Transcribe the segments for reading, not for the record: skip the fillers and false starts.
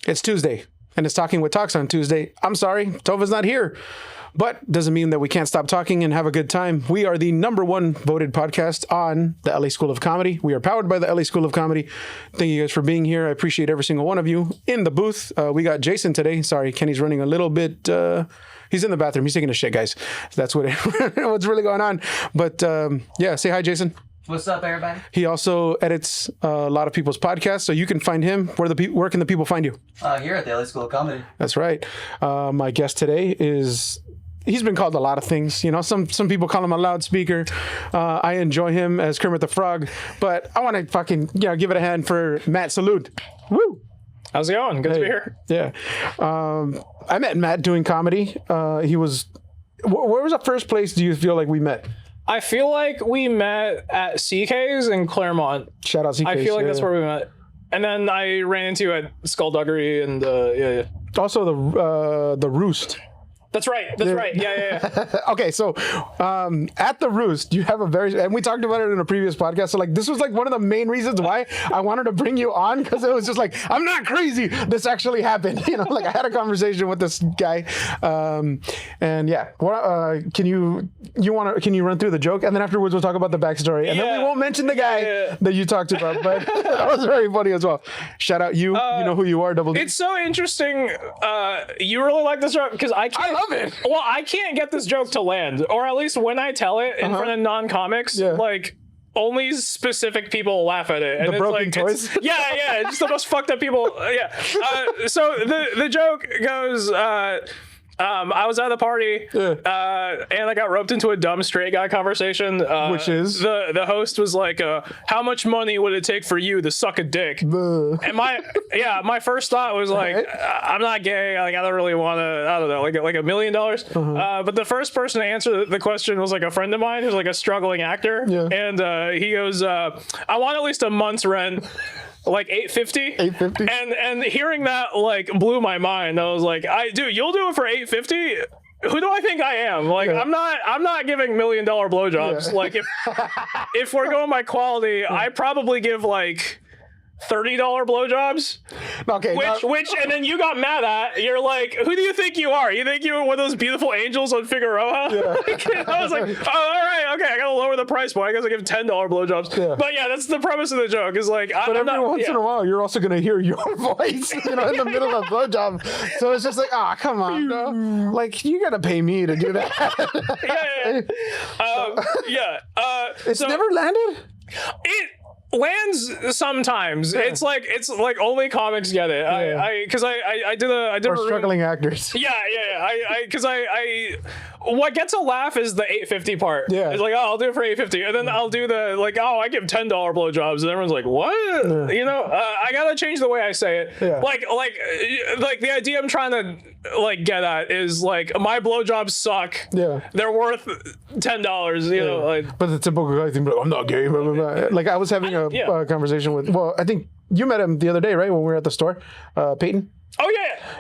It's Tuesday, and it's Talking with Talks on Tuesday. I'm sorry, Tova's not here, but doesn't mean that we can't stop talking and have a good time. We are the #1 voted podcast on the LA School of Comedy. We are powered by the LA School of Comedy. Thank you guys for being here. I appreciate every single one of you in the booth. We got Jason today. Sorry, Kenny's running a little bit... he's in the bathroom. He's taking a shit, guys. That's what's really going on. But yeah, say hi, Jason. What's up, everybody? He also edits a lot of people's podcasts, so you can find him. Where can the people find you? Here at the LA School of Comedy. That's right. My guest today is... He's been called a lot of things. You know, some people call him a loudspeaker. I enjoy him as Kermit the Frog, but I want to fucking give it a hand for Matt Saluid. Woo! How's it going? Good to be here. Yeah. I met Matt doing comedy. He was... Where was the first place do you feel like we met? I feel like we met at CK's in Claremont. Shout out CK's. I feel like that's where we met. And then I ran into you at Skullduggery and yeah. Also the Roost. That's right. That's right. Yeah. Okay, so at the Roost, you have and we talked about it in a previous podcast. So like, this was like one of the main reasons why I wanted to bring you on, because it was just like, I'm not crazy. This actually happened. You know, like I had a conversation with this guy, and yeah. Can you run through the joke, and then afterwards we'll talk about the backstory, and then we won't mention the guy that you talked about, but that was very funny as well. Shout out you. You know who you are. Double D. It's so interesting. You really like this joke because I love it. Well, I can't get this joke to land, or at least when I tell it in front of non-comics, like only specific people laugh at it. And the broken toys. Yeah, just the most fucked up people. Yeah. So the joke goes. I was at the party, and I got roped into a dumb straight guy conversation. Which is? The host was like, how much money would it take for you to suck a dick? And my first thought was like, I'm not gay. Like, I don't really want to, I don't know, like $1 million. But the first person to answer the question was like a friend of mine who's like a struggling actor. Yeah. And he goes, I want at least a month's rent. Like $850. And hearing that like blew my mind. I was like, dude, you'll do it for $850? Who do I think I am? Like, I'm not giving $1 million blowjobs. Yeah. Like if we're going by quality, I probably give like $30 blowjobs. Okay. Which and then you got mad at. You're like, who do you think you are? You think you're one of those beautiful angels on Figueroa? Yeah. I was like, oh, all right, okay, I gotta lower the price point. I guess I give $10 blowjobs. Yeah. But yeah, that's the premise of the joke. Is like, every once in a while, you're also gonna hear your voice, in the middle of a blowjob. So it's just like, come on, no. Like you gotta pay me to do that. It's never landed. It lands sometimes. Yeah. It's like only comics get it. Because I did or struggling actors. Yeah. Because what gets a laugh is the $850 part. Yeah. It's like, I'll do it for $850, and then I'll do the like, I give $10 blowjobs, and everyone's like, what? Yeah. I gotta change the way I say it. Yeah. Like the idea I'm trying to get at is like, my blowjobs suck. Yeah. They're worth $10. You know. Like, but the typical guy thinks, I'm not gay. Blah, blah, blah. Like I was having a conversation with. Well, I think you met him the other day, right? When we were at the store, Peyton. Oh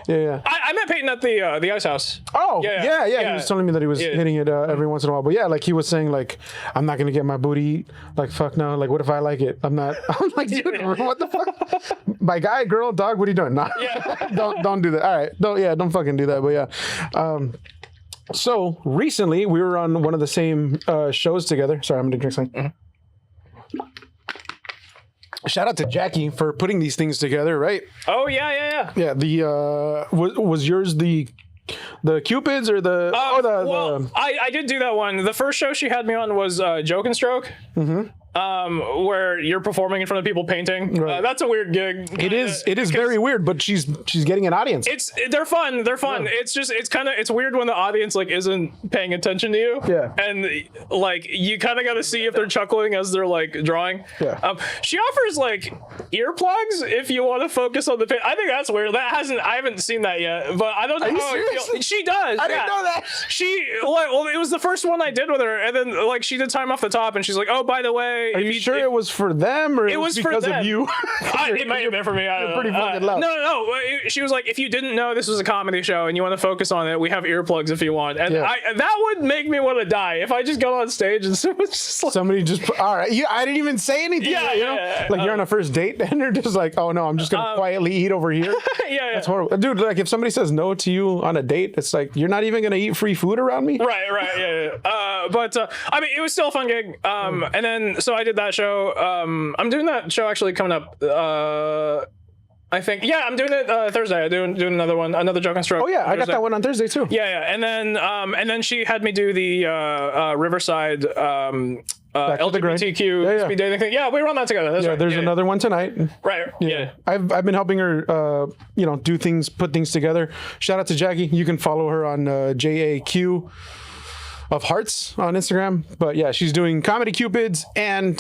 yeah. I met Peyton at the Ice House. Oh yeah. He was telling me that he was hitting it every once in a while. But yeah, like he was saying, like, I'm not gonna get my booty eat. Like, fuck no. Like, what if I like it? I'm not. I'm like, dude, what the fuck? My guy, girl, dog. What are you doing? Nah. Yeah. don't do that. All right. Don't fucking do that. But yeah. So recently we were on one of the same shows together. Sorry, I'm gonna drink something. Shout out to Jackie for putting these things together, right? Oh yeah. Yeah. The was yours the Cupids or the? I did do that one. The first show she had me on was Joke and Stroke. Mm-hmm. Where you're performing in front of people painting. Right. That's a weird gig. It is very weird, but she's getting an audience. They're fun. Yeah. It's weird when the audience like isn't paying attention to you. Yeah. And like you kind of got to see if they're chuckling as they're like drawing. Yeah. She offers like earplugs if you want to focus on the paint. I think that's weird. I haven't seen that yet, but I don't know how it feels. She does. I didn't know that. It was the first one I did with her, and then like she did time off the top, and she's like, oh, by the way, way. Are you sure it was for them or it was for because them. of you? It might have been for me. I don't know. pretty fucking loud. No. She was like, if you didn't know this was a comedy show and you want to focus on it, we have earplugs if you want. And that would make me want to die if I just got on stage and someone's just like, somebody just all right. I didn't even say anything. Yeah, you know, like you're on a first date and they're just like, oh no, I'm just gonna quietly eat over here. That's horrible, dude. Like if somebody says no to you on a date, it's like you're not even gonna eat free food around me. Right, but I mean, it was still a fun gig. And then so I did that show. I'm doing that show actually coming up. I think I'm doing it Thursday. I'm doing another one, another Joke and Stroke. Oh yeah, I got that one on Thursday too. Yeah, and then she had me do the Riverside LGBTQ speed dating thing. Yeah, we were on that together. That's right. There's another one tonight. Right. Yeah. I've been helping her, do things, put things together. Shout out to Jackie. You can follow her on JAQ of Hearts on Instagram. But yeah, she's doing Comedy Cupids and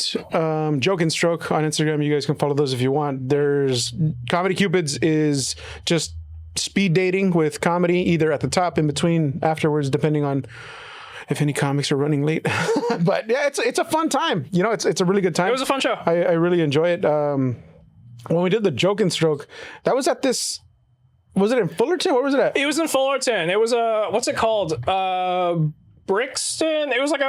Joke and Stroke on Instagram. You guys can follow those if you want. There's Comedy Cupids is just speed dating with comedy, either at the top, in between, afterwards, depending on if any comics are running late. But yeah, it's a fun time. It's a really good time. It was a fun show. I really enjoy it. When we did the Joke and Stroke, that was at this. Was it in Fullerton? Where was it at? It was in Fullerton. It was what's it called? Brixton. It was like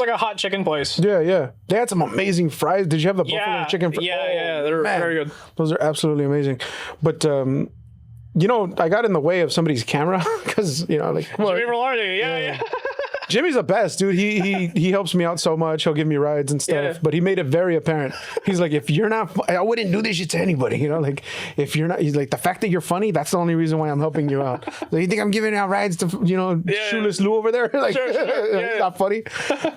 a hot chicken place. Yeah. They had some amazing fries. Did you have the buffalo chicken fries? Yeah. They're very good. Those are absolutely amazing. But I got in the way of somebody's camera because Jimmy Velarde. Yeah. Jimmy's the best, dude. He helps me out so much. He'll give me rides and stuff. But he made it very apparent. He's like, if you're not, I wouldn't do this shit to anybody. Like if you're not, he's like, the fact that you're funny, that's the only reson why I'm helping you out. So you think I'm giving out rides to Shoeless Lou over there? Like, sure. It's not funny.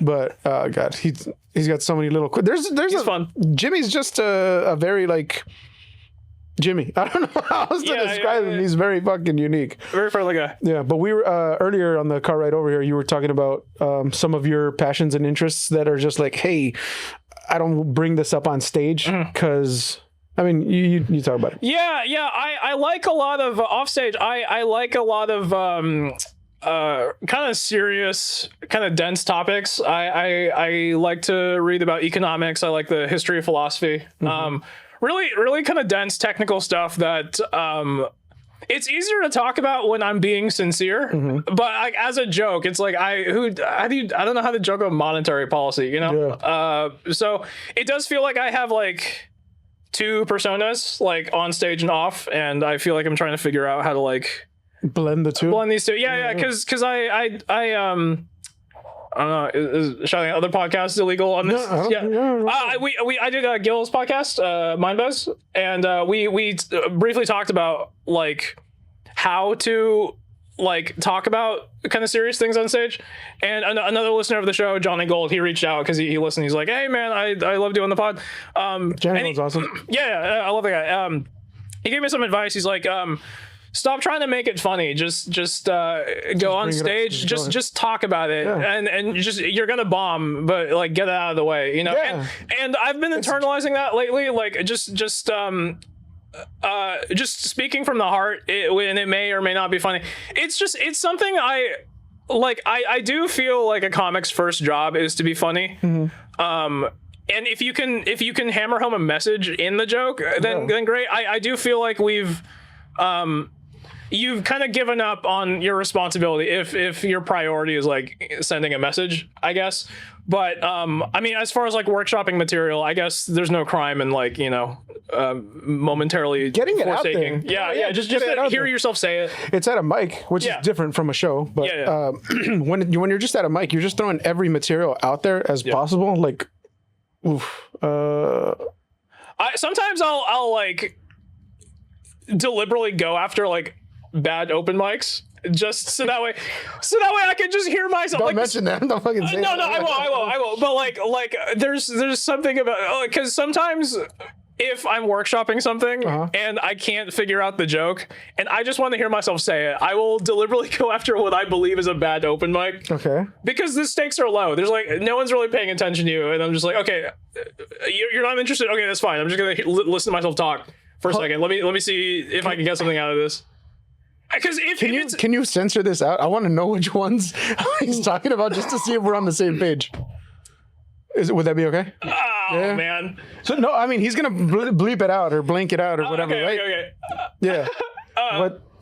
But God, he's got so many little. He's fun. Jimmy's just a very like. Jimmy. I don't know how else to describe him. He's very fucking unique. Very friendly guy. Yeah, but we were earlier on the car ride over here, you were talking about some of your passions and interests that are just like, hey, I don't bring this up on stage because... I mean, you talk about it. Yeah. I like a lot of offstage. I like a lot of kind of serious, kind of dense topics. I like to read about economics. I like the history of philosophy. Really kind of dense technical stuff that it's easier to talk about when I'm being sincere, but like as a joke, it's like I don't know how to joke about monetary policy, so it does feel like I have like two personas, like on stage and off, and I feel like I'm trying to figure out how to like blend these two. Because I don't know. Is shouting at other podcasts illegal on this? I did Gil's podcast, Mind Buzz, and we briefly talked about like how to like talk about kind of serious things on stage. And another listener of the show, Johnny Gold, he reached out because he listened. He's like, "Hey man, I love doing the pod." Johnny Gold's awesome. Yeah, I love the guy. He gave me some advice. He's like, stop trying to make it funny. Just go on stage. Just talk about it, and just you're gonna bomb, but like get it out of the way, Yeah. And I've been internalizing that lately. Like just speaking from the heart, and it may or may not be funny. It's something I like. I do feel like a comic's first job is to be funny. And if you can hammer home a message in the joke, then great. I do feel like you've kind of given up on your responsibility if your priority is like sending a message, I guess. But I mean, as far as like workshopping material, I guess there's no crime in like momentarily getting it out there. Yeah. Just hear yourself say it. It's at a mic, which is different from a show. But when you're just at a mic, you're just throwing every material out there as possible. Like, oof. Sometimes I'll like deliberately go after like bad open mics just so that way I can just hear myself. Don't mention that. Don't fucking say no, I won't. But like there's something about, because sometimes if I'm workshopping something and I can't figure out the joke and I just want to hear myself say it, I will deliberately go after what I believe is a bad open mic. Okay. Because the stakes are low. There's like no one's really paying attention to you, and I'm just like, okay, you're not interested. Okay, that's fine. I'm just gonna listen to myself talk for a second. Let me see if I can get something out of this. Because can you censor this out? I want to know which ones he's talking about just to see if we're on the same page. Would that be okay? Yeah. man. So no, I mean he's gonna bleep it out or blank it out or whatever, Okay, right? okay. Yeah.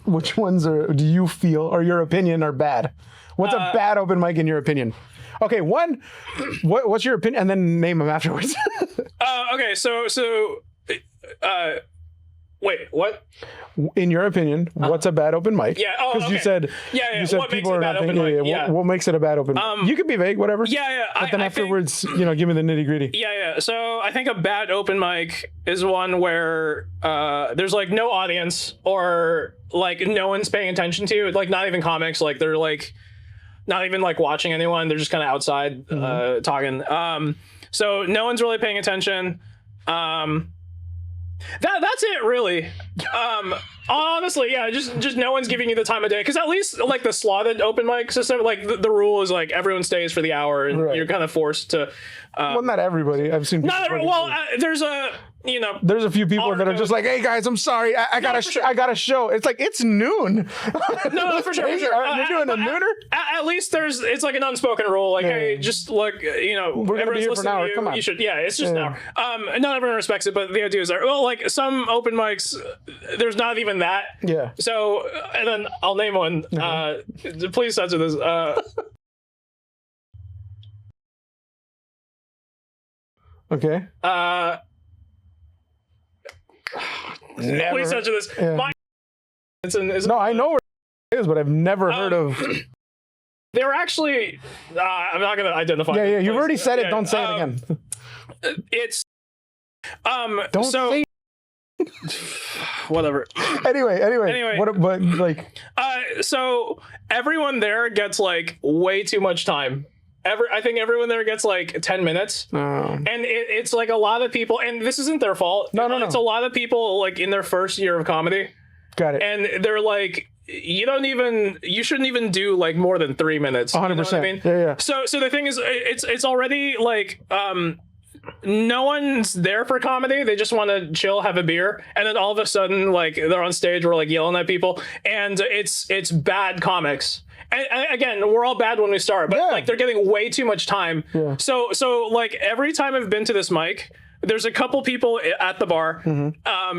Which ones do you feel or your opinion are bad? What's a bad open mic in your opinion? Okay, what's your opinion, and then name them afterwards. Okay, so wait, what? In your opinion, what's a bad open mic? Yeah. Oh, because okay. you said What makes people it a are bad not open thinking. mic? Yeah. What makes it a bad open mic? You could be vague, whatever. Yeah. But then afterwards, give me the nitty gritty. Yeah. So I think a bad open mic is one where there's like no audience or like no one's paying attention to you. Like not even comics. Like they're like not even like watching anyone. They're just kind of outside talking. So no one's really paying attention. That's it really. Honestly, yeah, just no one's giving you the time of day, because at least like the slotted open mic system, like the rule is like everyone stays for the hour and you're kind of forced to well, not everybody. I've seen there's a there's a few people that are just like, hey guys, I'm sorry, I got a show. It's like it's noon. No, for sure. You're doing a nooner. At least it's like an unspoken rule, like hey, just look, we're gonna be here for an hour. Come on, you should. Yeah, it's just an hour. Not everyone respects it, but the idea is that like some open mics, there's not even that. Yeah. So and then I'll name one. Please censor this. Okay. Please censor this. Yeah. It's no, I know where it is, but I've never heard of. They were actually. I'm not gonna identify. Yeah. You've already said it. Don't say it again. It's. Don't say. Whatever. Anyway. What like? So everyone there gets like way too much time. I think everyone there gets like 10 minutes. And it's like a lot of people, and this isn't their fault. No. It's a lot of people like in their first year of comedy. Got it. And they're like, you shouldn't even do like more than 3 minutes. 100%. You know what I mean? Yeah. So the thing is, it's already like, no one's there for comedy. They just want to chill, have a beer, and then all of a sudden, like they're on stage, we're like yelling at people, and it's bad comics. And again, we're all bad when we start, but like they're getting way too much time. Yeah. So like every time I've been to this mic, there's a couple people at the bar, and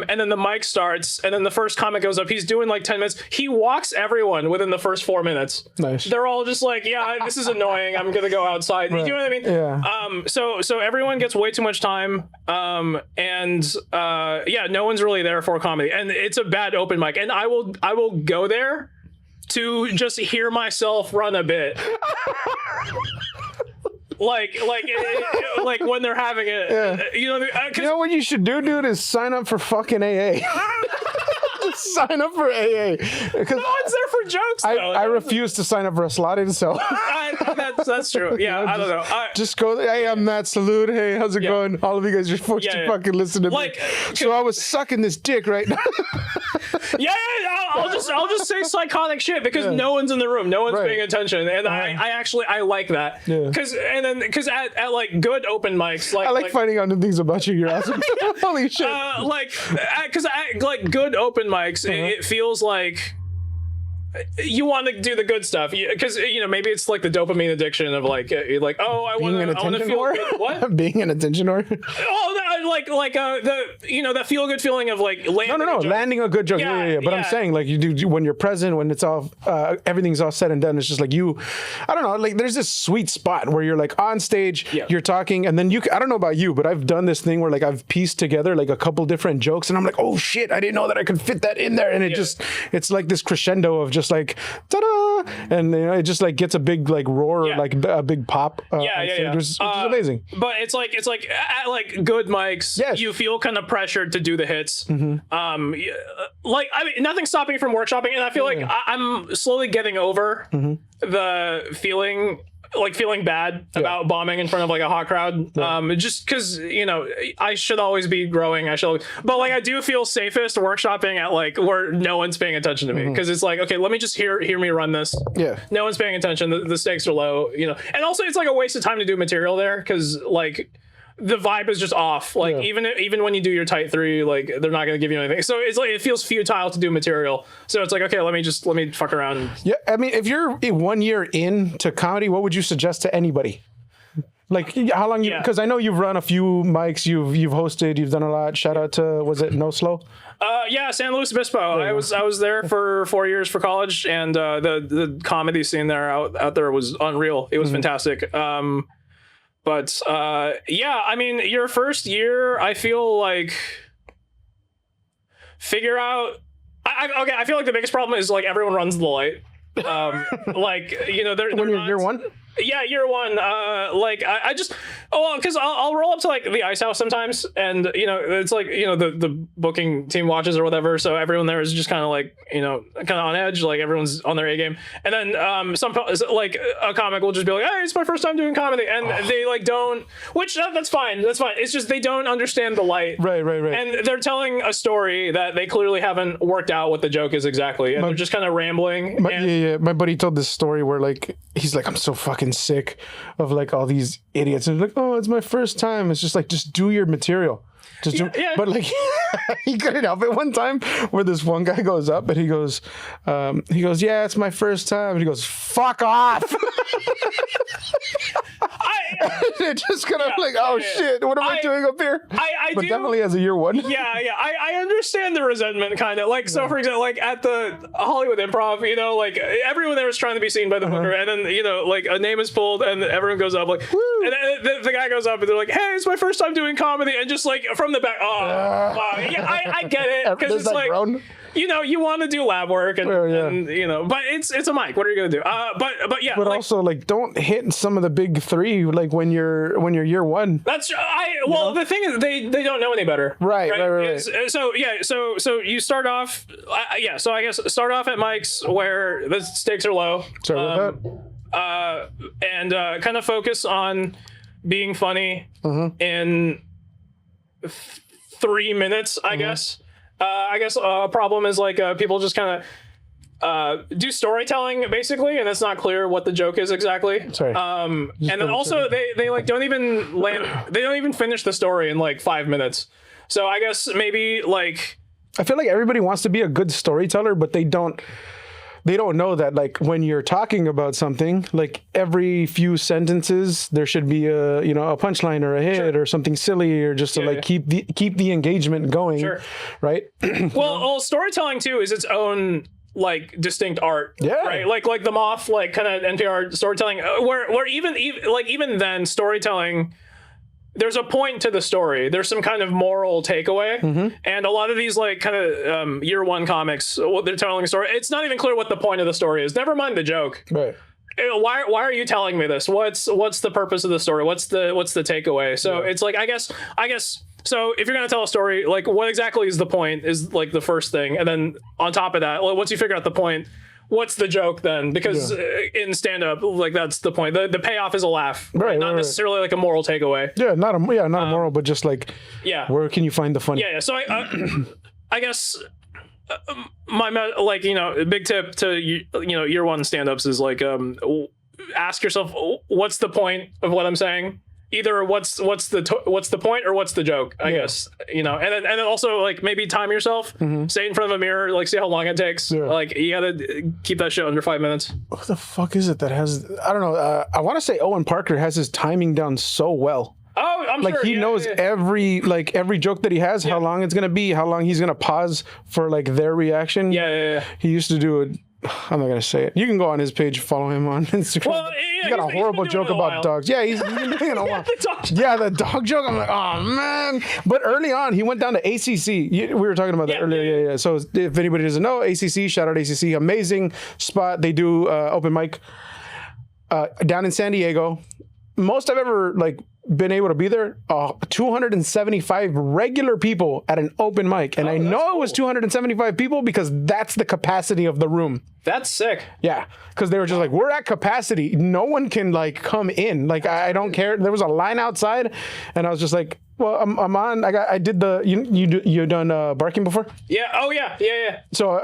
then the mic starts, and then the first comic goes up. He's doing like 10 minutes. He walks everyone within the first 4 minutes. Nice. They're all just like, yeah, this is annoying. I'm gonna go outside. Right. You know what I mean? Yeah. So everyone gets way too much time, and no one's really there for comedy, and it's a bad open mic. And I will go there to just hear myself run a bit. like when they're having it, you know what you should do, dude, is sign up for fucking AA. Sign up for AA. Because no one's there for jokes. I refuse to sign up for a slotted, so that's true. Yeah, I don't know. Just go. Hey, I'm Matt Saluid. Hey, how's it going? All of you guys are forced to fucking listen to me. So I was sucking this dick right now. I'll just say psychotic shit because no one's in the room, no one's paying attention, and I like that. Because at like good open mics, like I like finding out new things about you. You're awesome. Holy shit. Because like good open mics, it feels like you want to do the good stuff because maybe it's like the dopamine addiction of like oh, I want to feel good. What? Being an attention whore? The feel good feeling of like landing a good joke. Yeah. But I'm saying like you do when you're present, when it's all everything's all said and done, it's just like I don't know, like there's this sweet spot where you're like on stage, you're talking, and then I don't know about you, but I've done this thing where like I've pieced together like a couple different jokes, and I'm like, oh shit, I didn't know that I could fit that in there, and it's like this crescendo of just like ta-da, and it just like gets a big like roar, like a big pop. Which is amazing. But it's like at like good mics, you feel kind of pressured to do the hits. Like I mean, nothing's stopping you from workshopping, and I feel like I'm slowly getting over the feeling bad about bombing in front of like a hot crowd. Just because I should always be growing. But like I do feel safest workshopping at like where no one's paying attention to me, because it's like, okay, let me just hear me run this. No one's paying attention. The stakes are low. And also it's like a waste of time to do material there, because like the vibe is just off. Like even when you do your tight three, like they're not going to give you anything. So it's like it feels futile to do material. So it's like, okay, let me fuck around. Yeah, I mean, if you're 1 year into comedy, what would you suggest to anybody? Like how long you? Yeah. Because I know you've run a few mics, you've hosted, you've done a lot. Shout out to was it No Slow? Yeah, San Luis Obispo. I was there for 4 years for college, and the comedy scene there out there was unreal. It was fantastic. But yeah, I mean, your first year, I feel like figure out. I feel like the biggest problem is like everyone runs the light. Like they're When you're not, year one. Yeah, year one. Like I just because I'll roll up to like the ice house sometimes, and it's like the booking team watches or whatever, so everyone there is just kind of like kind of on edge, like everyone's on their A game, and then some like a comic will just be like, hey, it's my first time doing comedy, and they like don't, which that's fine, it's just they don't understand the light, Right. and they're telling a story that they clearly haven't worked out what the joke is exactly, and they're just kind of rambling. My buddy told this story where like he's like, I'm so fucking sick of like all these idiots, and like, oh, it's my first time. It's just like, just do your material. Just do. Yeah. But like he couldn't help it one time where this one guy goes up and he goes, yeah, it's my first time. And he goes, fuck off. It just kind of shit, what am I doing up here? I but do, definitely as a year one. Yeah. I understand the resentment, kind of like, so for example, like at the Hollywood Improv, like everyone there is trying to be seen by the booker, and then like a name is pulled and everyone goes up, like, woo! And then the guy goes up and they're like, hey, it's my first time doing comedy, and just like from the back, yeah, I get it, because it's like grown? You want to do lab work, and, and but it's a mic. What are you gonna do? But yeah. But like, also like don't hit some of the big three like when you're year one. That's the thing is they don't know any better. Right. So yeah, so you start off. So I guess start off at mics where the stakes are low. Sorry and kind of focus on being funny in 3 minutes, I guess. I guess a problem is like people just kind of do storytelling basically, and it's not clear what the joke is exactly. Sorry. And then also they like don't even finish the story in like 5 minutes. So I guess maybe like I feel like everybody wants to be a good storyteller, but they don't know that like when you're talking about something, like every few sentences there should be a a punchline or a hit or something silly, or just to like keep the engagement going. Right. Well, storytelling too is its own like distinct art. Right. Like the Moth, like kind of NPR storytelling, where even then storytelling, there's a point to the story. There's some kind of moral takeaway. And a lot of these like kind of year one comics, they're telling a story. It's not even clear what the point of the story is. Never mind the joke. Right. Why are you telling me this? What's the purpose of the story? What's the takeaway? So it's like, I guess. So if you're going to tell a story, like what exactly is the point is like the first thing. And then on top of that, once you figure out the point, what's the joke then? Because in stand-up, like that's the point. The payoff is a laugh, right? Not necessarily like a moral takeaway. Yeah, not a moral, but just like where can you find the funny? Yeah. So I guess my like big tip to year one stand-ups is like ask yourself, what's the point of what I'm saying? Either what's the point or what's the joke, I guess, and then also like maybe time yourself, stay in front of a mirror, like see how long it takes. Like you gotta keep that shit under 5 minutes. What the fuck is it that has, I don't know. I want to say Owen Parker has his timing down so well. Oh, I'm like sure. He knows every joke that he has, how long it's gonna be, how long he's gonna pause for like their reaction. Yeah. He used to do it. I'm not gonna say it. You can go on his page, follow him on Instagram. Well, he's got a horrible joke about dogs. Yeah, he's been doing it a while. The dog joke. I'm like, oh man. But early on, he went down to ACC. We were talking about that earlier. Yeah. So if anybody doesn't know, ACC, shout out ACC, amazing spot. They do open mic down in San Diego. Most I've ever been able to be there, 275 regular people at an open mic. And I know it was 275 people because that's the capacity of the room. That's sick. Yeah, because they were just like, we're at capacity. No one can come in. I don't care. There was a line outside, and I was just like, well, I'm on. I did the you done barking before? Yeah. Oh yeah. So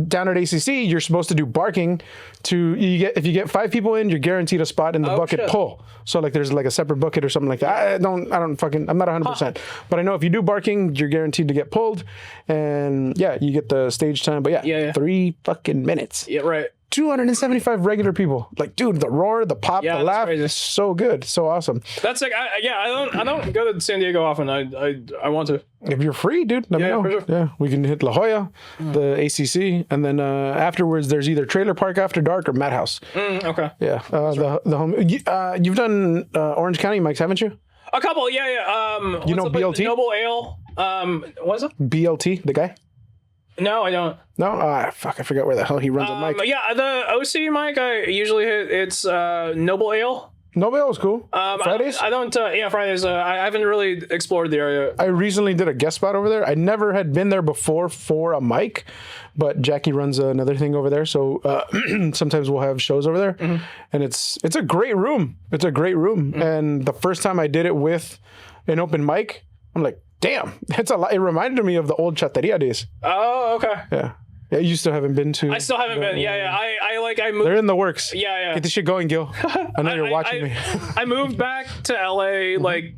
down at ACC, you're supposed to do barking. If you get 5 people in, you're guaranteed a spot in the bucket pull. So there's a separate bucket or something like that. I'm not 100%, but I know if you do barking, you're guaranteed to get pulled, and you get the stage time. But 3 fucking minutes. Yeah, right. 275 regular people. Like, dude, the roar, the pop, Yeah, the that's laugh crazy. is so good, so awesome. That's like, I don't go to San Diego often. I want to. If you're free, dude, let me know. for sure. Yeah, we can hit La Jolla, the ACC, and then afterwards there's either Trailer Park After Dark or Madhouse. Okay. Yeah, the home. You've done Orange County Mike's, haven't you? A couple, yeah. You know BLT? Noble Ale. What is it? BLT, the guy? No, I don't. No, fuck, I forgot where the hell he runs a mic. Yeah, the OC mic I usually hit. It's Noble Ale. Noble is cool. Fridays. I don't. Yeah, Fridays. I haven't really explored the area. I recently did a guest spot over there. I never had been there before for a mic, but Jackie runs another thing over there. So sometimes we'll have shows over there, and it's a great room. It's a great room. And the first time I did it with an open mic, I'm like, damn, that's a lot. It reminded me of the old Chateria days. Oh, okay. Yeah. Yeah, you still haven't been to. I still haven't been. Yeah. I moved. They're in the works. Yeah. Get this shit going, Gil. I know you're watching me. I moved back to LA like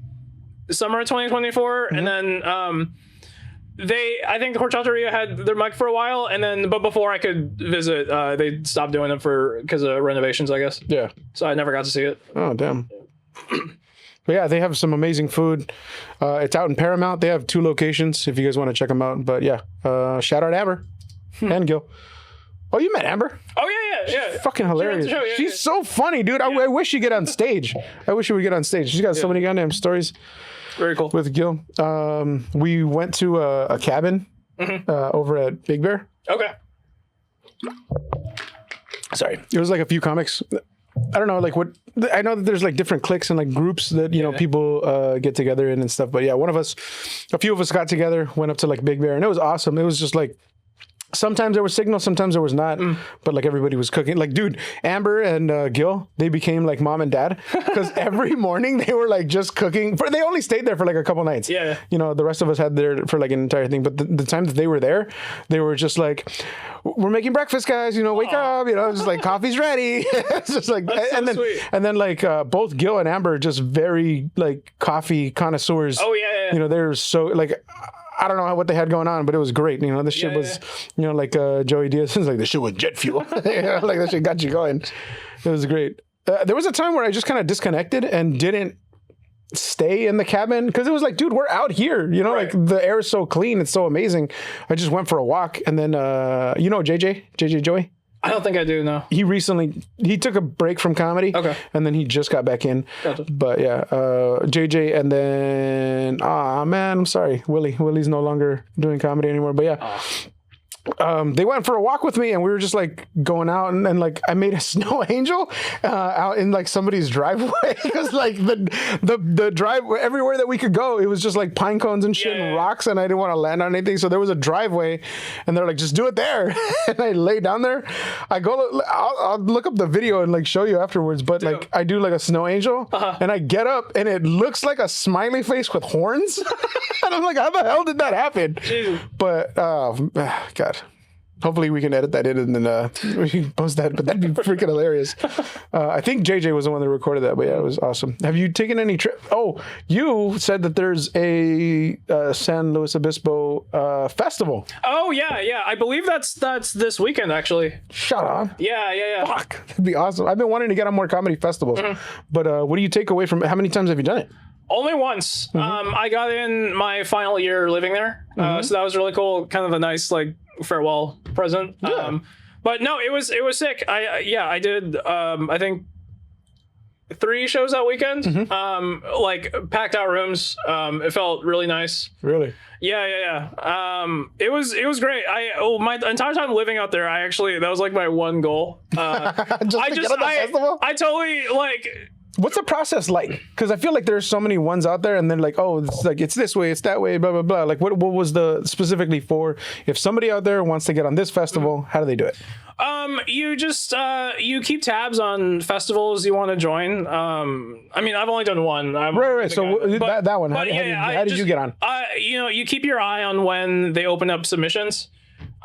summer of 2024, and then I think Horchateria had their mic for a while, and then but before I could visit, they stopped doing it because of renovations, I guess. Yeah. So I never got to see it. Oh, damn. But yeah, they have some amazing food. It's out in Paramount. They have 2 locations if you guys want to check them out. But yeah, shout out Amber and Gil. Oh, you met Amber? Oh, yeah. Fucking hilarious. Show, yeah, She's so funny, dude. I wish she'd get on stage. I wish she would get on stage. She's got so many goddamn stories. Very cool. With Gil. We went to a cabin over at Big Bear. Okay. Sorry. It was like a few comics. I don't know, like what I know that there's like different cliques and like groups that you know people get together in and stuff. But yeah, a few of us got together, went up to like Big Bear, and it was awesome. It was just like sometimes there was signal, sometimes there was not, but like everybody was cooking. Like, dude, Amber and Gil, they became like mom and dad because every morning they were like just cooking. They only stayed there for like a couple nights. Yeah. You know, the rest of us had there for like an entire thing. But the time that they were there, they were just like, we're making breakfast, guys. You know, wake up. You know, just like coffee's ready. It's just like, and then like both Gil and Amber just very like coffee connoisseurs. Oh yeah. You know, they're so like. I don't know what they had going on, but it was great. You know, this shit was, you know, like Joey Diaz was like, this shit was jet fuel. You know, like that shit got you going. It was great. There was a time where I just kind of disconnected and didn't stay in the cabin because it was like, dude, we're out here. You know, like the air is so clean. It's so amazing. I just went for a walk and then, you know, JJ Joey? I don't think I do, no. He took a break from comedy. Okay. And then he just got back in. Gotcha. But yeah, JJ and then, man, I'm sorry. Willie's no longer doing comedy anymore. But yeah. They went for a walk with me and we were just like going out and like I made a snow angel out in like somebody's driveway because like the drive everywhere that we could go it was just like pine cones and shit and rocks and I didn't want to land on anything, so there was a driveway and they're like, just do it there. And I lay down there. I'll look up the video and like show you afterwards, but like I do like a snow angel and I get up and it looks like a smiley face with horns. And I'm like, how the hell did that happen? Jeez. But God, hopefully we can edit that in and then we can post that, but that'd be freaking hilarious. I think JJ was the one that recorded that, but yeah, it was awesome. Have you taken any trip? Oh, you said that there's a San Luis Obispo festival. Oh yeah. I believe that's this weekend actually. Shut up. Yeah. Fuck, that'd be awesome. I've been wanting to get on more comedy festivals, but what do you take away from it? How many times have you done it? Only once. I got in my final year living there, so that was really cool. Kind of a nice like farewell present. Yeah. But no, it was sick. I did I think 3 shows that weekend. Like packed out rooms. It felt really nice. Really? Yeah. It was great. My entire time living out there, that was like my one goal. I totally like. What's the process like? Because I feel like there's so many ones out there, and then like, oh, it's this way, it's that way, blah blah blah. Like, what was the specifically for? If somebody out there wants to get on this festival, how do they do it? You just you keep tabs on festivals you want to join. I mean, I've only done one. Right. So that one. How did you get on? You keep your eye on when they open up submissions.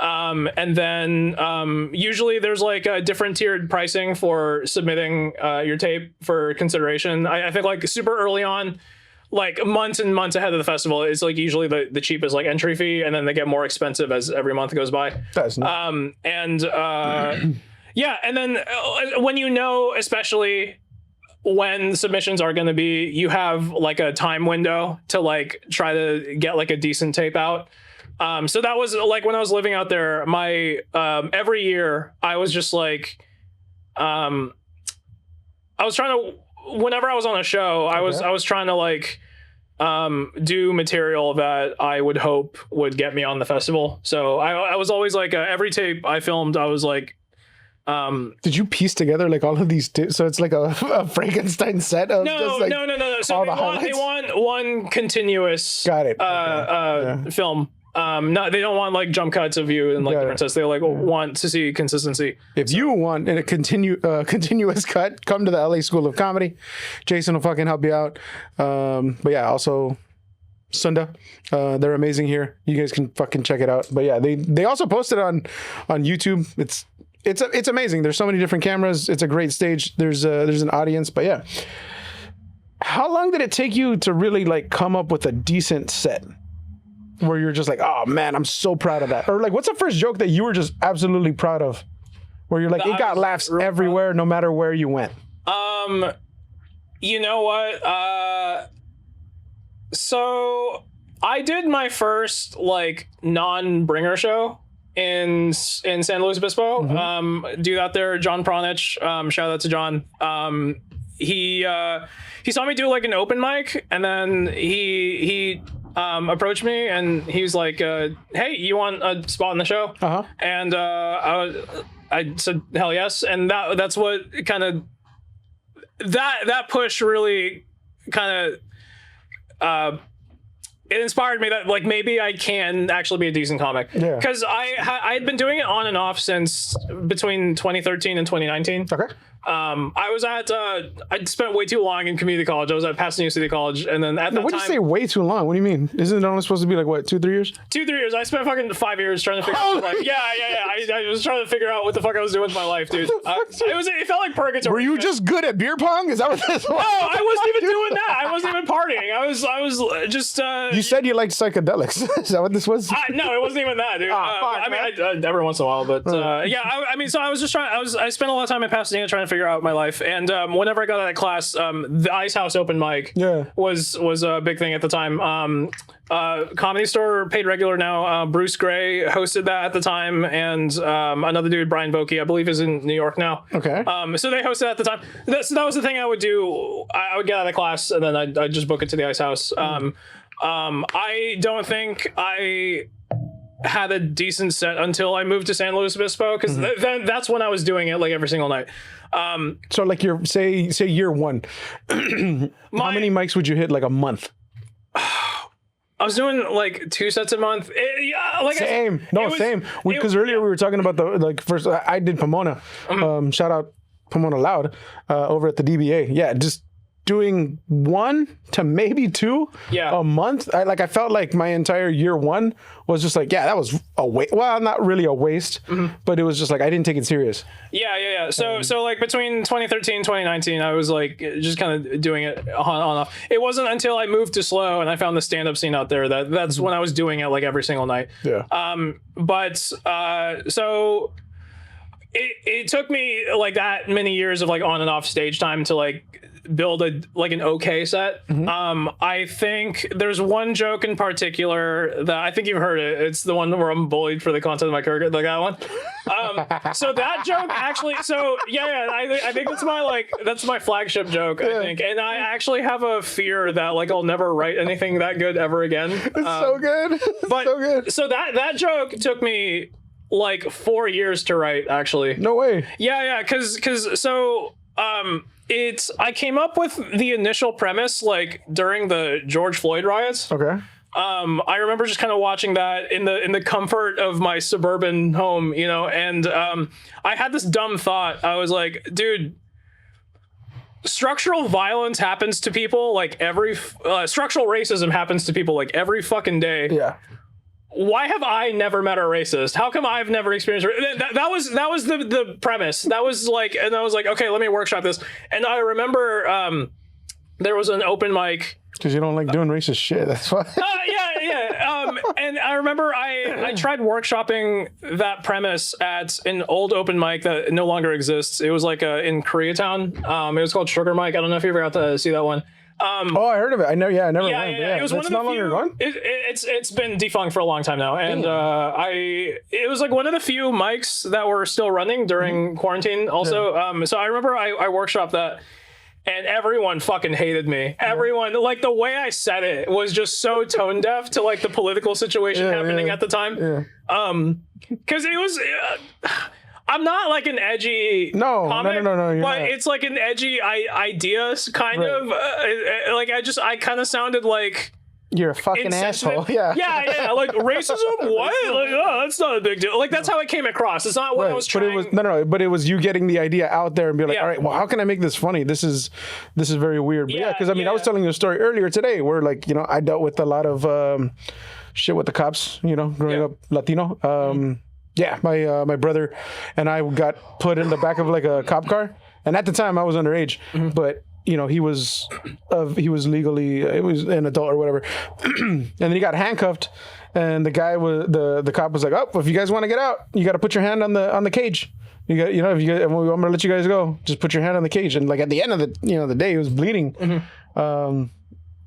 And then usually there's like a different tiered pricing for submitting your tape for consideration. I think like super early on, like months and months ahead of the festival, it's like usually the cheapest like entry fee, and then they get more expensive as every month goes by. That's nice. Yeah, and then when you know, especially when submissions are going to be, you have like a time window to like try to get like a decent tape out. So that was like when I was living out there, my every year I was just like, I was trying to, whenever I was on a show, I was trying to like do material that I would hope would get me on the festival. So I was always like, every tape I filmed, I was like, did you piece together like all of these so it's like a Frankenstein set of just, like, no. So all they want one continuous got it. film. No, they don't want like jump cuts of you and like different sets. They like want to see consistency. If you want a continuous cut, come to the LA School of Comedy. Jason will fucking help you out. But yeah, also Sunda, they're amazing here. You guys can fucking check it out. But yeah, they also post it on YouTube. It's amazing. There's so many different cameras. It's a great stage. There's an audience. But yeah, how long did it take you to really like come up with a decent set where you're just like, oh man, I'm so proud of that? Or like, what's the first joke that you were just absolutely proud of, where you're like, it got laughs everywhere, no matter where you went? You know what? So I did my first like non-bringer show in San Luis Obispo. Dude out there, John Pronich, shout out to John. He saw me do like an open mic, and then he approached me and he was like, hey, you want a spot in the show? And I said hell yes, and that's what kind of that push really kind of it inspired me that like maybe I can actually be a decent comic. Yeah. Because I had been doing it on and off since between 2013 and 2019. Okay. I was at I spent way too long in community college. I was at Pasadena City College, and then at that what do you say way too long? What do you mean? Isn't it only supposed to be like what, 2-3 years? 2-3 years. I spent fucking 5 years trying to figure out like yeah. I was trying to figure out what the fuck I was doing with my life, dude. It felt like purgatory. Were you just good at beer pong? Is that what this was? No, I wasn't even doing that. I wasn't even partying. I was just You said you liked psychedelics. Is that what this was? No, it wasn't even that, dude. I mean, every once in a while, but yeah, I mean, so I was just trying. I spent a lot of time in Pasadena trying to figure out my life. And whenever I got out of class, the Ice House open mic was a big thing at the time. Comedy Store, paid regular now, Bruce Gray hosted that at the time, and another dude, Brian Vokey, I believe is in New York now. Okay. So they hosted at the time. So that was the thing I would do. I would get out of class and then I'd just book it to the Ice House. I don't think I had a decent set until I moved to San Luis Obispo, because that's when I was doing it like every single night. So like your say year one, how many mics would you hit like a month? I was doing like 2 sets a month. Same. Because earlier we were talking about the like first. I did Pomona. Shout out Pomona Loud over at the DBA. Yeah, just doing 1 to maybe 2 a month. I felt like my entire year one was just like, that was a waste. Well, not really a waste, but it was just like I didn't take it serious. Yeah. So like between 2013 and 2019, I was like just kind of doing it on off. It wasn't until I moved to SLO and I found the stand-up scene out there that's when I was doing it like every single night. Yeah. So it took me like that many years of like on and off stage time to like build an okay set. I think there's one joke in particular that I think you've heard it. It's the one where I'm bullied for the content of my career, like that one. So that joke actually, I think that's my flagship joke, I think. And I actually have a fear that like I'll never write anything that good ever again. It's so good. So that joke took me like 4 years to write, actually. No way. Yeah, because I came up with the initial premise like during the George Floyd riots. Okay. I remember just kind of watching that in the comfort of my suburban home, and I had this dumb thought. I was like, dude, structural violence happens to people like structural racism happens to people like every fucking day. Yeah. Why have I never met a racist? How come I've never experienced that was the premise. That was like, and I was like, okay, let me workshop this. And I remember there was an open mic. Because you don't like doing racist shit. That's why. Yeah. And I remember I tried workshopping that premise at an old open mic that no longer exists. It was like in Koreatown. It was called Sugar Mike. I don't know if you ever got to see that one. Oh, I heard of it. I never went. Yeah. It was one of the no longer gone? It's been defunct for a long time now, and it was like one of the few mics that were still running during quarantine. Also, so I remember I workshopped that, and everyone fucking hated me. Everyone, like the way I said it was just so tone deaf to like the political situation happening at the time. Because it was. I'm not like an edgy comic, no. But it's like an edgy ideas kind of. Like I kind of sounded like you're a fucking asshole. Yeah. Like racism. What? Like, oh, that's not a big deal. Like that's how it came across. It's not what I was trying. But it was you getting the idea out there and be like, all right, well, how can I make this funny? This is very weird. But because I mean, I was telling you a story earlier today where like I dealt with a lot of shit with the cops. Growing up Latino. Yeah, my brother and I got put in the back of like a cop car, and at the time I was underage, but he was legally it was an adult or whatever, and then he got handcuffed, and the guy was the cop was like, oh, if you guys want to get out, you got to put your hand on the cage. You got if you guys, I'm gonna let you guys go. Just put your hand on the cage, and like at the end of the day, he was bleeding.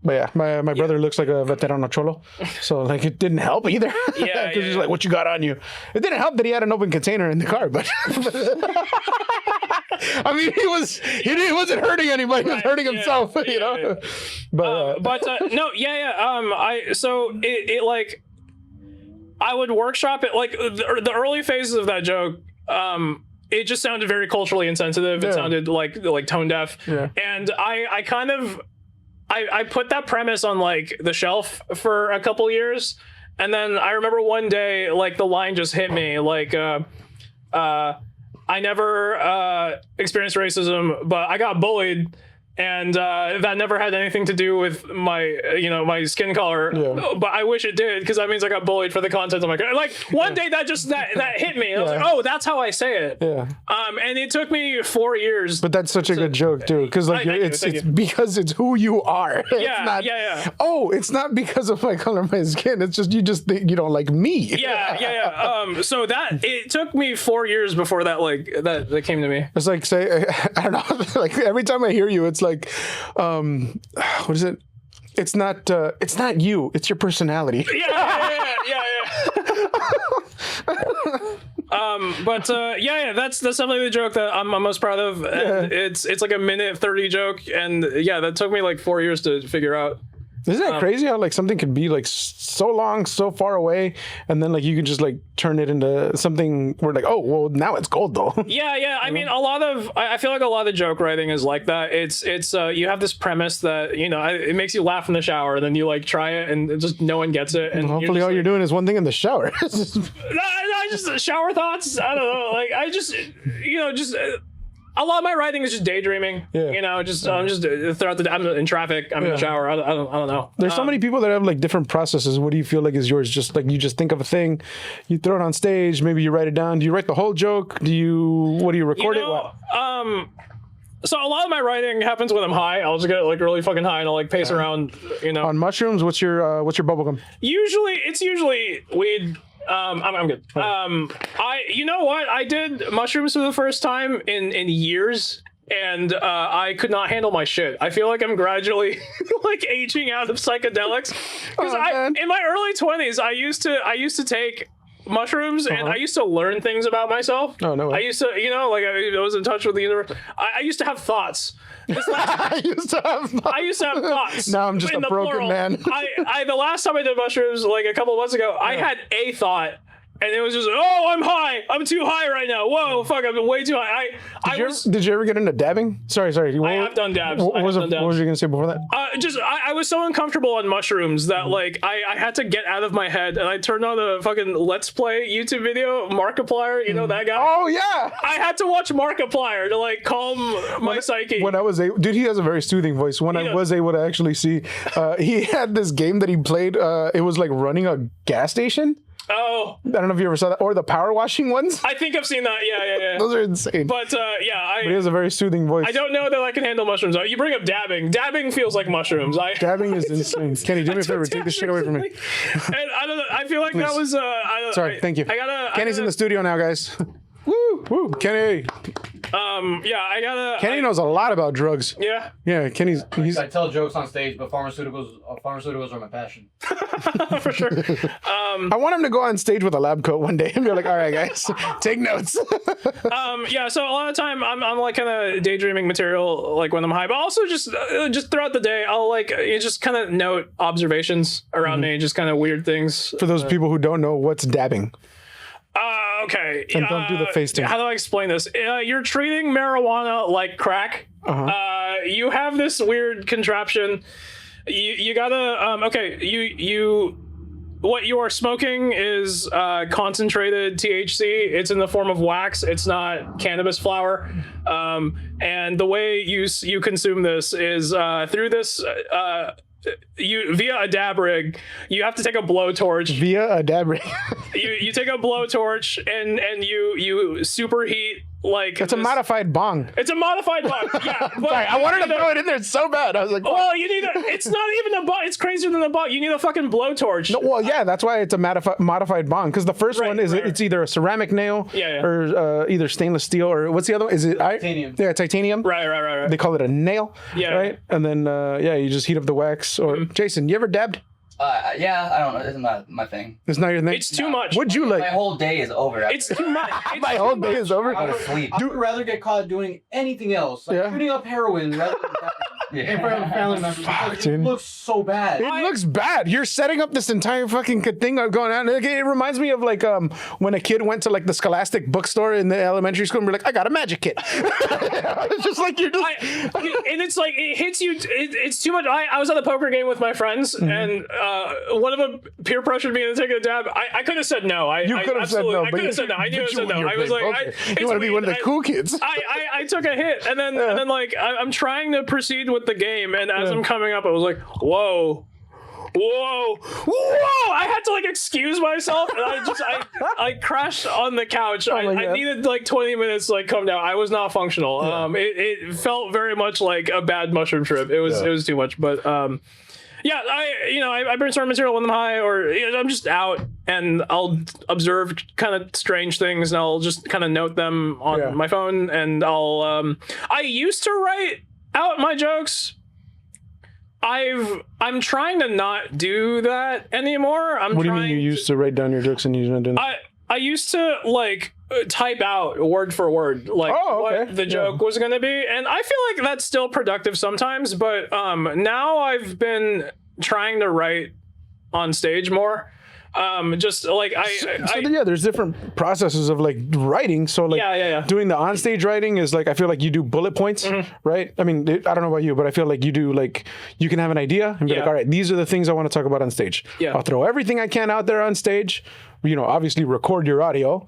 But yeah, my brother looks like a veterano cholo, so like it didn't help either. Because he's like, "What you got on you?" It didn't help that he had an open container in the car, but I mean, he wasn't hurting anybody; he was hurting himself, But no, it like I would workshop it like the early phases of that joke. It just sounded very culturally insensitive. It sounded like tone deaf, and I kind of. I put that premise on like the shelf for a couple years, and then I remember one day like the line just hit me like I never experienced racism, but I got bullied, and that never had anything to do with my my skin color, but I wish it did, because that means I got bullied for the content of my like one day that hit me. I was like, oh, that's how I say it. And it took me 4 years. But that's such a good joke too, because like it's because it's who you are. Oh, it's not because of my color of my skin. It's just you just think you don't like me. So that it took me 4 years before that came to me. It's like say I don't know. Like every time I hear you, it's like, what is it? It's not you. It's your personality. That's definitely the joke that I'm most proud of. And it's like a minute 30 joke, and that took me like 4 years to figure out. Isn't that crazy how like something could be like so long, so far away, and then like you can just like turn it into something where like, oh, well, now it's gold though. I mean, I feel like a lot of joke writing is like that. It's you have this premise that it makes you laugh in the shower, and then you like try it, and just no one gets it. And hopefully, all you're doing is one thing in the shower. I just shower thoughts. I don't know. Like I just a lot of my writing is just daydreaming. I'm just throughout the day. I'm in traffic. I'm in the shower. I don't know. There's so many people that have like different processes. What do you feel like is yours? Just like you just think of a thing, you throw it on stage. Maybe you write it down. Do you write the whole joke? What do you record it? What? So a lot of my writing happens when I'm high. I'll just get like really fucking high and I'll like pace around. On mushrooms. What's your bubblegum? It's usually weed. I'm good. You know what? I did mushrooms for the first time in years, and I could not handle my shit. I feel like I'm gradually like aging out of psychedelics, because in my early 20s I used to take mushrooms, and I used to learn things about myself. Oh, no way. I used to, like I was in touch with the universe. I used to have thoughts. I used to have thoughts. Now I'm just a broken plural. man. The last time I did mushrooms, like a couple of months ago, I had a thought, and it was just, oh, I'm high. I'm too high right now. Whoa, fuck, I've been way too high. Did you ever get into dabbing? Sorry. I have done dabs. What was you going to say before that? I was so uncomfortable on mushrooms that like I had to get out of my head, and I turned on a fucking Let's Play YouTube video, Markiplier, that guy? Oh, yeah. I had to watch Markiplier to like calm my psyche. When I was dude, he has a very soothing voice. When I was able to actually see, he had this game that he played. It was like running a gas station. Oh, I don't know if you ever saw that, or the power washing ones. I think I've seen that. Yeah. Those are insane. But yeah, But he has a very soothing voice. I don't know that I can handle mushrooms. You bring up dabbing. Dabbing feels like mushrooms. Dabbing is insane. Kenny, do me a favor. Take this shit away from me. And I don't know. I feel like that was. Sorry, thank you. I gotta. Kenny's in the studio now, guys. Woo, Kenny. Yeah, I gotta. Kenny knows a lot about drugs. Yeah. Yeah, Kenny's. I tell jokes on stage, but pharmaceuticals are my passion. For sure. I want him to go on stage with a lab coat one day and be like, "All right, guys, take notes." Yeah. So a lot of time I'm like kind of daydreaming material like when I'm high, but also just throughout the day I'll like you just kind of note observations around me, just kind of weird things. For those people who don't know, what's dabbing? Okay. And don't do the face thing. How do I explain this? You're treating marijuana like crack. You have this weird contraption. You gotta okay. You what you are smoking is concentrated THC. It's in the form of wax. It's not cannabis flower. And the way you consume this is through this. You via a dab rig, you have to take a blowtorch. Via a dab rig. you take a blowtorch and you superheat like It's a modified bong. It's a modified bong. Yeah. But Sorry, I wanted to throw it in there so bad. I was like, well, you need it's not even a bong. It's crazier than a bong. You need a fucking blowtorch. No, well, yeah, that's why it's a modified bong. Because the first one is it's either a ceramic nail or either stainless steel or what's the other one? Is it Titanium? Yeah, titanium. Right. They call it a nail. Yeah. Right. And then you just heat up the wax. Or Jason, you ever dabbed? Yeah, I don't know. This is my thing. It's not your thing. It's too much. What'd you My like? whole day is over. It's too much. My whole day is over. I go to sleep. I would rather get caught doing anything else, like shooting up heroin rather than that. In front of family members. Fuck, Because dude. it looks so bad. It looks bad. You're setting up this entire fucking thing going on. It reminds me of like when a kid went to like the Scholastic bookstore in the elementary school and be like, I got a magic kit. It's just like you're just. And it's like it hits you. It's too much. I was at a poker game with my friends, and one of them peer pressured me into taking a dab. I could have said no. You could have said no. I could have said no. I knew I said no. I was like, you want to be one of the cool kids. I took a hit, and then like I'm trying to proceed with the game, and as I'm coming up, I was like, whoa. I had to like excuse myself, and I crashed on the couch. I needed like 20 minutes to like come down. I was not functional. It felt very much like a bad mushroom trip. It was too much, but yeah, I burn certain material when I'm high, or I'm just out and I'll observe kind of strange things, and I'll just kind of note them on my phone, and I used to write out my jokes. I'm trying to not do that anymore. What do you mean you used to write down your jokes and you're not doing that? I used to like type out word for word like what the joke was going to be, and I feel like that's still productive sometimes, but now I've been trying to write on stage more. Just like there's different processes of like writing. So like doing the onstage writing is like, I feel like you do bullet points, right? I mean, I don't know about you, but I feel like you do like, you can have an idea and be like, all right, these are the things I want to talk about on stage. I'll throw everything I can out there on stage. Obviously record your audio.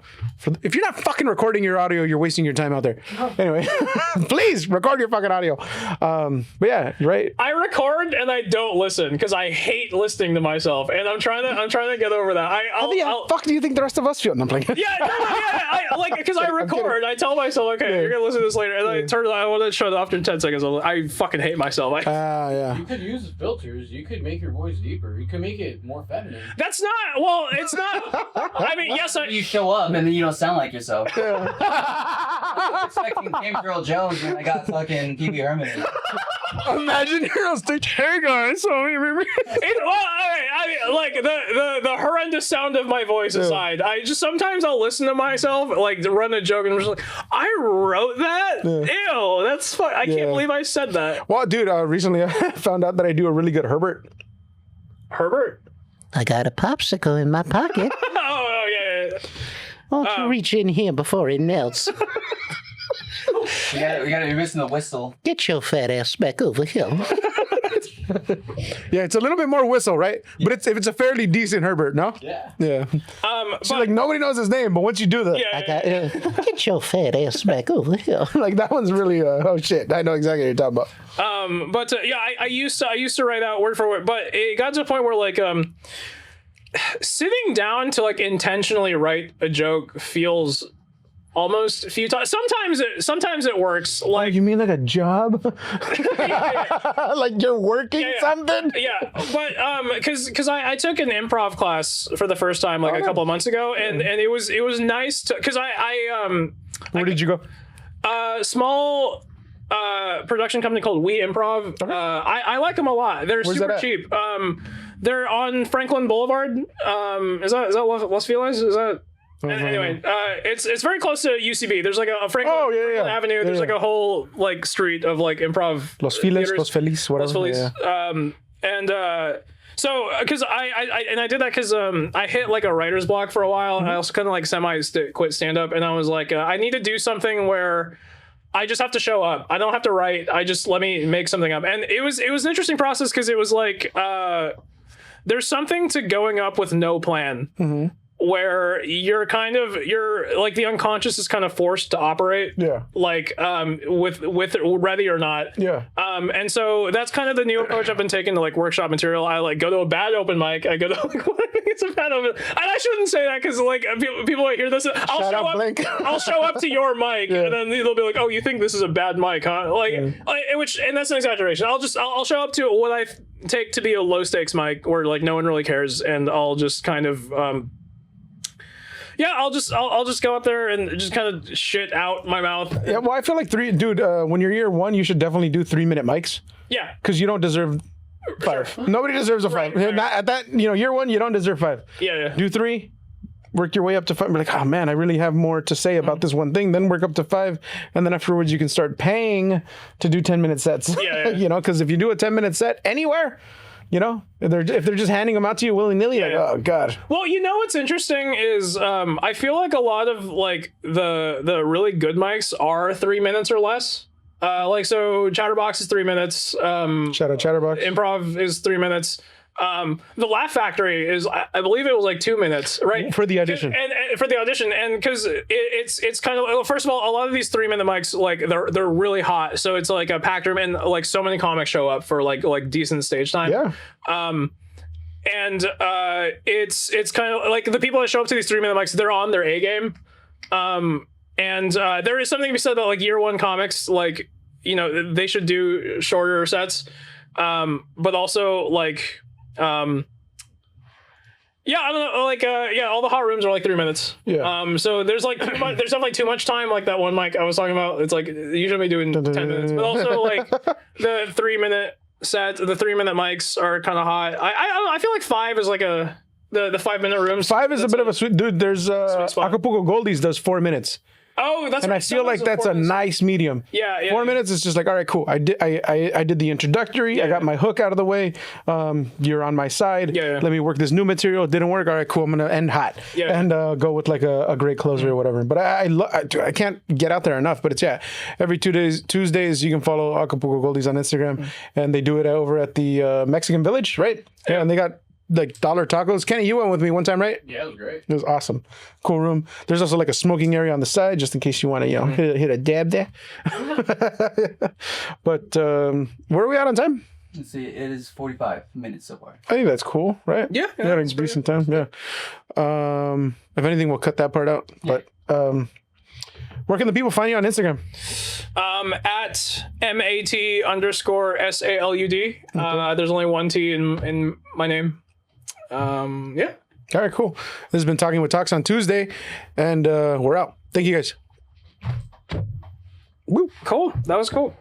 If you're not fucking recording your audio, you're wasting your time out there. Anyway, please record your fucking audio. But yeah, you're right. I record and I don't listen because I hate listening to myself, and I'm trying to get over that. How the fuck do you think the rest of us feel? No, I'm playing. Because I record. I tell myself, okay, you're gonna listen to this later, and I want to shut it off after 10 seconds. I fucking hate myself. You could use filters. You could make your voice deeper. You could make it more feminine. That's not. Well, it's not. I mean, yes, You show up and then you don't sound like yourself. Expecting Game Girl Jones when I got fucking Pee Wee Herman. Imagine you're on stage. Hey guys, the horrendous sound of my voice aside, sometimes I'll listen to myself like to run a joke and I'm just like, I wrote that. Ew, that's fun. I can't believe I said that. Well, dude, recently I found out that I do a really good Herbert. I got a popsicle in my pocket. Oh, yeah. Won't you reach in here before it melts? You're missing the whistle. Get your fat ass back over here. Yeah, it's a little bit more whistle, right? But it's a fairly decent Herbert, no? Yeah. So like nobody knows his name, but once you do that, Get your fat ass back over here. like that one's really oh shit, I know exactly what you're talking about. I used to write out word for word, but it got to a point where like sitting down to like intentionally write a joke feels almost futile. Sometimes it works. Like You mean like a job? Like you're working something? Yeah, but because I took an improv class for the first time like a couple of months ago, and it was nice to because Where did you go? small production company called We Improv. I like them a lot. They're Where's super that at? cheap. They're on Franklin Boulevard. Is that Los Feliz? Is that? Anyway, it's very close to UCB. There's like a Franklin, Franklin Avenue. There's like a whole like street of like improv. Los Feliz, theaters. Los Feliz, whatever. Los Feliz. So because I did that because I hit like a writer's block for a while. I also kind of like quit stand up, and I was like I need to do something where I just have to show up. I don't have to write. I just let me make something up. And it was an interesting process because it was like there's something to going up with no plan. Where you're like the unconscious is kind of forced to operate, like with ready or not, and so that's kind of the new approach I've been taking to like workshop material. I like go to a bad open mic. I go to like it's a bad open, and I shouldn't say that because like people might hear this. I'll show up to your mic, and then they'll be like, "Oh, you think this is a bad mic, huh?" Like which, and that's an exaggeration. I'll show up to what I take to be a low stakes mic where like no one really cares, and I'll just kind of I'll just go up there and just kind of shit out my mouth. Yeah, well, I feel like when you're year one, you should definitely do 3-minute mics. Yeah, because you don't deserve 5. Sure. Nobody deserves a 5. Right. Not at that, year one, you don't deserve 5. Yeah. Do 3, work your way up to 5. Be like, oh man, I really have more to say about this one thing. Then work up to 5, and then afterwards you can start paying to do 10-minute sets. Yeah. Because if you do a 10-minute set anywhere. If they're just handing them out to you willy-nilly, like, oh god. Well, what's interesting is I feel like a lot of like the really good mics are 3 minutes or less. Like so, Chatterbox is 3 minutes. Shout out Chatterbox. Improv is 3 minutes. The Laugh Factory is, I believe it was like 2 minutes, right? For the audition. And for the audition, and because it's kind of, first of all, a lot of these 3-minute mics, like they're really hot, so it's like a packed room, and like so many comics show up for like decent stage time. Yeah. And it's kind of like the people that show up to these 3-minute mics, they're on their A game. And there is something to be said about like year one comics, like they should do shorter sets, but also like. I don't know, like all the hot rooms are like 3 minutes. Yeah. So there's like there's definitely too much time, like that one mic I was talking about. It's like you should be doing 10 minutes, but also like the 3-minute sets, the 3-minute mics are kind of hot. I feel like 5 is like the 5-minute rooms. 5 is a bit of a sweet dude. There's Acapulco Goldies does 4 minutes. Oh, that's and I feel like that's a nice medium. Yeah. 4 minutes is just like, all right, cool. I did the introductory. I got my hook out of the way. You're on my side. Yeah. Let me work this new material. It didn't work. All right, cool. I'm gonna end hot. Yeah. And go with like a great closer or whatever. But I can't get out there enough. But it's every Tuesdays you can follow Acapulco Goldies on Instagram, and they do it over at the Mexican Village, right? Yeah. And they got like dollar tacos. Kenny, you went with me one time, right? Yeah, it was great. It was awesome. Cool room. There's also like a smoking area on the side, just in case you want to, hit a dab there. But where are we at on time? Let's see, it is 45 minutes so far. I think that's cool, right? Yeah, a decent time. Yeah. If anything, we'll cut that part out. Yeah. But where can the people find you on Instagram? At MAT_SALUD. There's only one T in my name. Yeah. All right, cool. This has been Talking with Talks on Tuesday, and we're out. Thank you guys. Woo. Cool. That was cool.